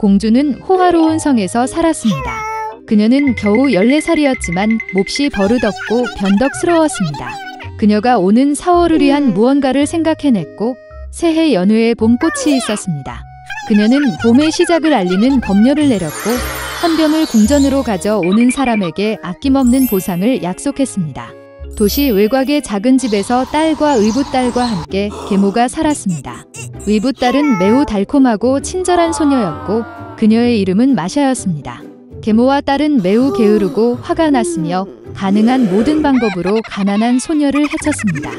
공주는 호화로운 성에서 살았습니다. 그녀는 겨우 14살이었지만 몹시 버릇없고 변덕스러웠습니다. 그녀가 오는 4월을 위한 무언가를 생각해냈고 새해 연회에 봄꽃이 있었습니다. 그녀는 봄의 시작을 알리는 법률을 내렸고 헌병을 궁전으로 가져오는 사람에게 아낌없는 보상을 약속했습니다. 도시 외곽의 작은 집에서 딸과 의붓딸과 함께 계모가 살았습니다. 의붓딸은 매우 달콤하고 친절한 소녀였고 그녀의 이름은 마샤였습니다. 계모와 딸은 매우 게으르고 화가 났으며 가능한 모든 방법으로 가난한 소녀를 해쳤습니다.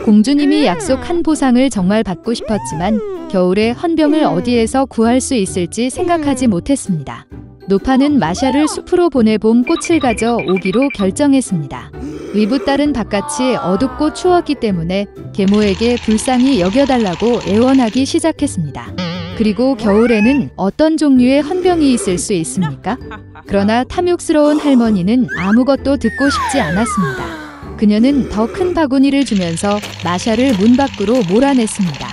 공주님이 약속한 보상을 정말 받고 싶었지만 겨울에 헌병을 어디에서 구할 수 있을지 생각하지 못했습니다. 노파는 마샤를 숲으로 보내 봄 꽃을 가져오기로 결정했습니다. 의붓딸은 바깥이 어둡고 추웠기 때문에 계모에게 불쌍히 여겨달라고 애원하기 시작했습니다. 그리고 겨울에는 어떤 종류의 헌병이 있을 수 있습니까? 그러나 탐욕스러운 할머니는 아무것도 듣고 싶지 않았습니다. 그녀는 더 큰 바구니를 주면서 마샤를 문 밖으로 몰아냈습니다.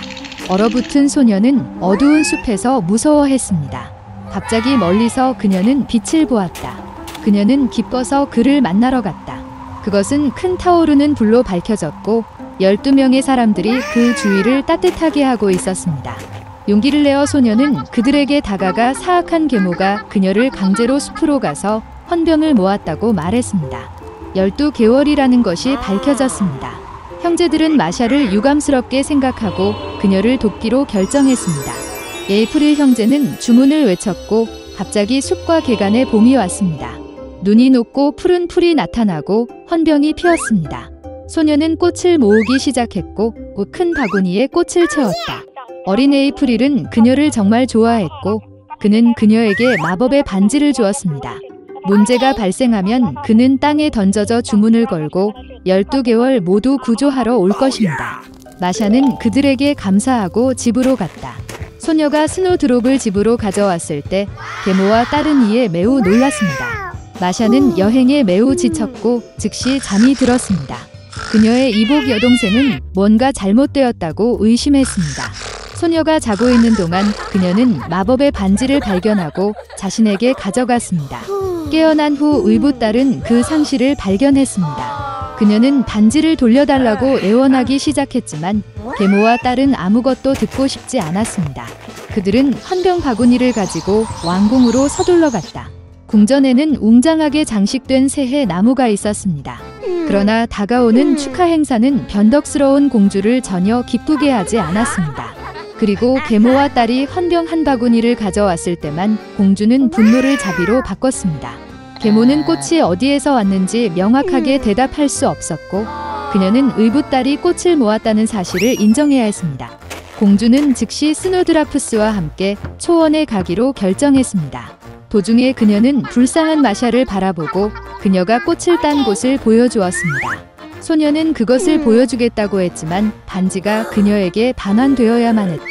얼어붙은 소녀는 어두운 숲에서 무서워했습니다. 갑자기 멀리서 그녀는 빛을 보았다. 그녀는 기뻐서 그를 만나러 갔다. 그것은 큰 타오르는 불로 밝혀졌고 12명의 사람들이 그 주위를 따뜻하게 하고 있었습니다. 용기를 내어 소녀는 그들에게 다가가 사악한 계모가 그녀를 강제로 숲으로 가서 헌병을 모았다고 말했습니다. 12개월이라는 것이 밝혀졌습니다. 형제들은 마샤를 유감스럽게 생각하고 그녀를 돕기로 결정했습니다. 에이프릴 형제는 주문을 외쳤고 갑자기 숲과 개간에 봄이 왔습니다. 눈이 녹고 푸른 풀이 나타나고 헌병이 피었습니다. 소녀는 꽃을 모으기 시작했고 큰 바구니에 꽃을 채웠다. 어린 에이프릴은 그녀를 정말 좋아했고 그는 그녀에게 마법의 반지를 주었습니다. 문제가 발생하면 그는 땅에 던져져 주문을 걸고 12개월 모두 구조하러 올 것입니다. 마샤는 그들에게 감사하고 집으로 갔다. 소녀가 스노드롭을 집으로 가져왔을 때 계모와 딸은 이에 매우 놀랐습니다. 마샤는 여행에 매우 지쳤고 즉시 잠이 들었습니다. 그녀의 이복 여동생은 뭔가 잘못되었다고 의심했습니다. 소녀가 자고 있는 동안 그녀는 마법의 반지를 발견하고 자신에게 가져갔습니다. 깨어난 후 의붓딸은 그 상실을 발견했습니다. 그녀는 반지를 돌려달라고 애원하기 시작했지만 계모와 딸은 아무것도 듣고 싶지 않았습니다. 그들은 헌병 바구니를 가지고 왕궁으로 서둘러 갔다. 궁전에는 웅장하게 장식된 새해 나무가 있었습니다. 그러나 다가오는 축하 행사는 변덕스러운 공주를 전혀 기쁘게 하지 않았습니다. 그리고 계모와 딸이 헌병 한 바구니를 가져왔을 때만 공주는 분노를 자비로 바꿨습니다. 계모는 꽃이 어디에서 왔는지 명확하게 대답할 수 없었고 그녀는 의붓딸이 꽃을 모았다는 사실을 인정해야 했습니다. 공주는 즉시 스노드라프스와 함께 초원에 가기로 결정했습니다. 도중에 그녀는 불쌍한 마샤를 바라보고 그녀가 꽃을 딴 곳을 보여주었습니다. 소녀는 그것을 보여주겠다고 했지만 반지가 그녀에게 반환되어야만 했다.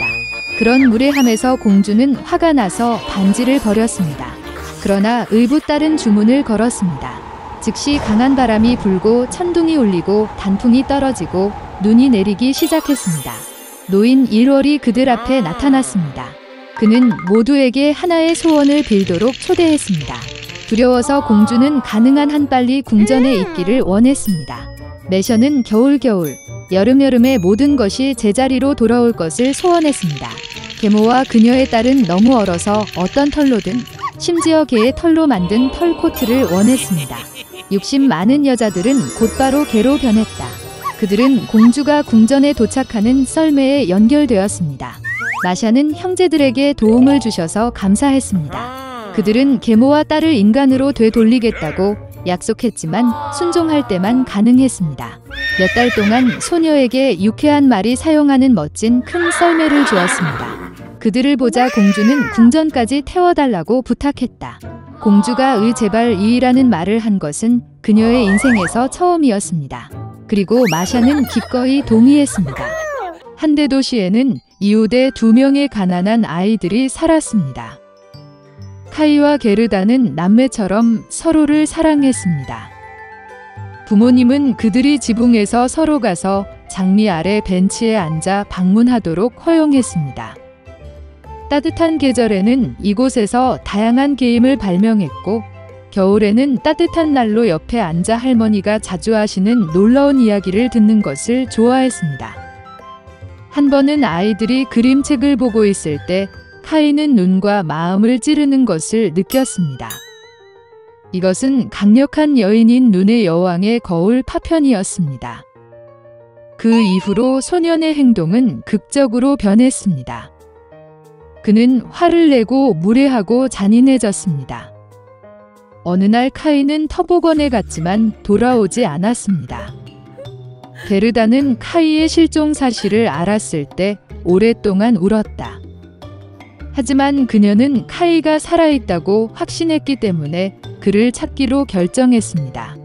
그런 무례함에서 공주는 화가 나서 반지를 버렸습니다. 그러나 의붓딸은 주문을 걸었습니다. 즉시 강한 바람이 불고 천둥이 울리고 단풍이 떨어지고 눈이 내리기 시작했습니다. 노인 1월이 그들 앞에 나타났습니다. 그는 모두에게 하나의 소원을 빌도록 초대했습니다. 두려워서 공주는 가능한 한 빨리 궁전에 있기를 원했습니다. 매셔는 겨울, 여름의 모든 것이 제자리로 돌아올 것을 소원했습니다. 계모와 그녀의 딸은 너무 얼어서 어떤 털로든 심지어 개의 털로 만든 털코트를 원했습니다. 욕심 많은 여자들은 곧바로 개로 변했다. 그들은 공주가 궁전에 도착하는 썰매에 연결되었습니다. 마샤는 형제들에게 도움을 주셔서 감사했습니다. 그들은 계모와 딸을 인간으로 되돌리겠다고 약속했지만 순종할 때만 가능했습니다. 몇 달 동안 소녀에게 유쾌한 말이 사용하는 멋진 큰 썰매를 주었습니다. 그들을 보자 공주는 궁전까지 태워달라고 부탁했다. 공주가 제발 이라는 말을 한 것은 그녀의 인생에서 처음이었습니다. 그리고 마샤는 기꺼이 동의했습니다. 한데 도시에는 이웃의 2명의 가난한 아이들이 살았습니다. 카이와 게르다는 남매처럼 서로를 사랑했습니다. 부모님은 그들이 지붕에서 서로 가서 장미 아래 벤치에 앉아 방문하도록 허용했습니다. 따뜻한 계절에는 이곳에서 다양한 게임을 발명했고, 겨울에는 따뜻한 난로 옆에 앉아 할머니가 자주 하시는 놀라운 이야기를 듣는 것을 좋아했습니다. 한 번은 아이들이 그림책을 보고 있을 때 카이는 눈과 마음을 찌르는 것을 느꼈습니다. 이것은 강력한 여인인 눈의 여왕의 거울 파편이었습니다. 그 이후로 소년의 행동은 극적으로 변했습니다. 그는 화를 내고 무례하고 잔인해졌습니다. 어느 날 카이는 터보건에 갔지만 돌아오지 않았습니다. 게르다는 카이의 실종 사실을 알았을 때 오랫동안 울었다. 하지만 그녀는 카이가 살아있다고 확신했기 때문에 그를 찾기로 결정했습니다.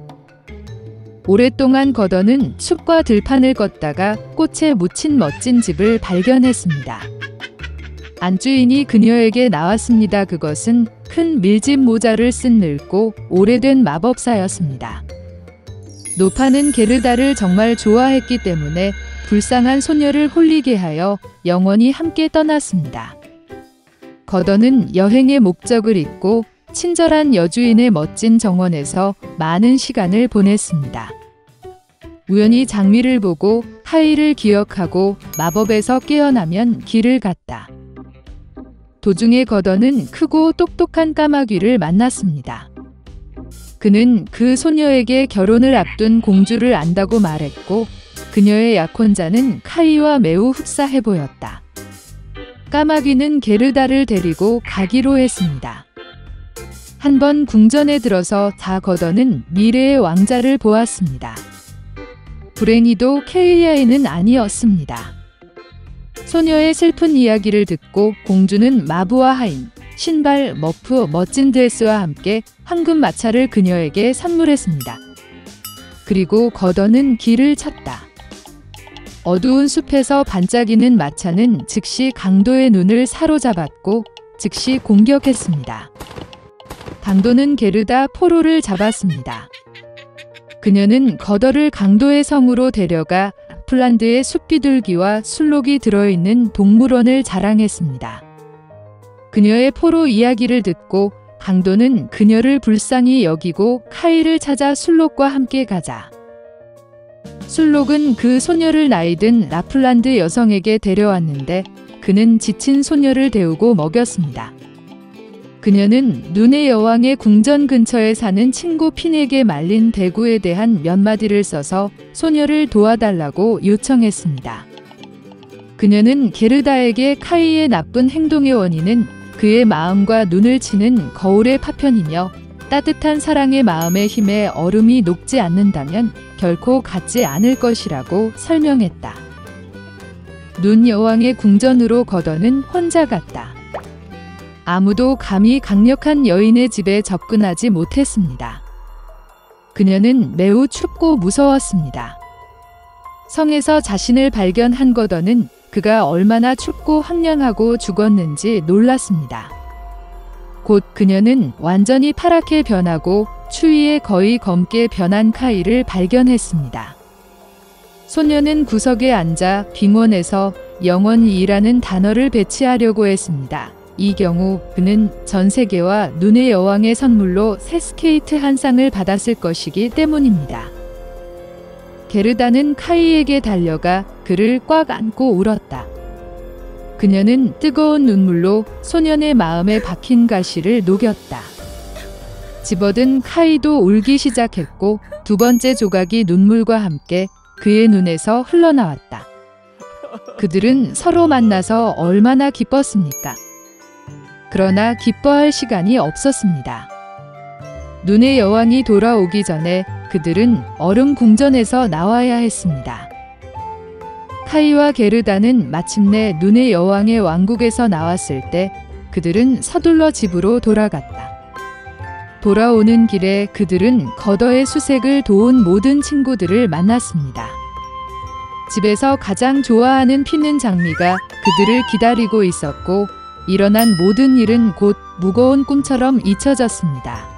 오랫동안 거더는 숲과 들판을 걷다가 꽃에 묻힌 멋진 집을 발견했습니다. 안주인이 그녀에게 나왔습니다. 그것은 큰 밀짚 모자를 쓴 늙고 오래된 마법사였습니다. 노파는 게르다를 정말 좋아했기 때문에 불쌍한 소녀를 홀리게 하여 영원히 함께 떠났습니다. 거더는 여행의 목적을 잊고 친절한 여주인의 멋진 정원에서 많은 시간을 보냈습니다. 우연히 장미를 보고 카이를 기억하고 마법에서 깨어나면 길을 갔다. 도중에 거더는 크고 똑똑한 까마귀를 만났습니다. 그는 그 소녀에게 결혼을 앞둔 공주를 안다고 말했고, 그녀의 약혼자는 카이와 매우 흡사해 보였다. 까마귀는 게르다를 데리고 가기로 했습니다. 한번 궁전에 들어서 거더는 미래의 왕자를 보았습니다. 불행히도 케이아에는 아니었습니다. 소녀의 슬픈 이야기를 듣고 공주는 마부와 하인, 신발, 머프, 멋진 드레스와 함께 황금 마차를 그녀에게 선물했습니다. 그리고 거더는 길을 찾다. 어두운 숲에서 반짝이는 마차는 즉시 강도의 눈을 사로잡았고 즉시 공격했습니다. 강도는 게르다 포로를 잡았습니다. 그녀는 거더를 강도의 성으로 데려가 라플란드의 숲비둘기와 술록이 들어있는 동물원을 자랑했습니다. 그녀의 포로 이야기를 듣고 강도는 그녀를 불쌍히 여기고 카이를 찾아 술록과 함께 가자. 술록은 그 소녀를 나이든 라플란드 여성에게 데려왔는데 그는 지친 소녀를 데우고 먹였습니다. 그녀는 눈의 여왕의 궁전 근처에 사는 친구 핀에게 말린 대구에 대한 몇 마디를 써서 소녀를 도와달라고 요청했습니다. 그녀는 게르다에게 카이의 나쁜 행동의 원인은 그의 마음과 눈을 치는 거울의 파편이며 따뜻한 사랑의 마음의 힘에 얼음이 녹지 않는다면 결코 갖지 않을 것이라고 설명했다. 눈 여왕의 궁전으로 거더는 혼자 갔다. 아무도 감히 강력한 여인의 집에 접근하지 못했습니다. 그녀는 매우 춥고 무서웠습니다. 성에서 자신을 발견한 거더는 그가 얼마나 춥고 황량하고 죽었는지 놀랐습니다. 곧 그녀는 완전히 파랗게 변하고 추위에 거의 검게 변한 카이를 발견했습니다. 소녀는 구석에 앉아 빙원에서 영원히라는 단어를 배치하려고 했습니다. 이 경우 그는 전 세계와 눈의 여왕의 선물로 새 스케이트 한 쌍을 받았을 것이기 때문입니다. 게르다는 카이에게 달려가 그를 꽉 안고 울었다. 그녀는 뜨거운 눈물로 소년의 마음에 박힌 가시를 녹였다. 집어든 카이도 울기 시작했고 두 번째 조각이 눈물과 함께 그의 눈에서 흘러나왔다. 그들은 서로 만나서 얼마나 기뻤습니까? 그러나 기뻐할 시간이 없었습니다. 눈의 여왕이 돌아오기 전에 그들은 얼음 궁전에서 나와야 했습니다. 카이와 게르다는 마침내 눈의 여왕의 왕국에서 나왔을 때 그들은 서둘러 집으로 돌아갔다. 돌아오는 길에 그들은 거더의 수색을 도운 모든 친구들을 만났습니다. 집에서 가장 좋아하는 피는 장미가 그들을 기다리고 있었고 일어난 모든 일은 곧 무거운 꿈처럼 잊혀졌습니다.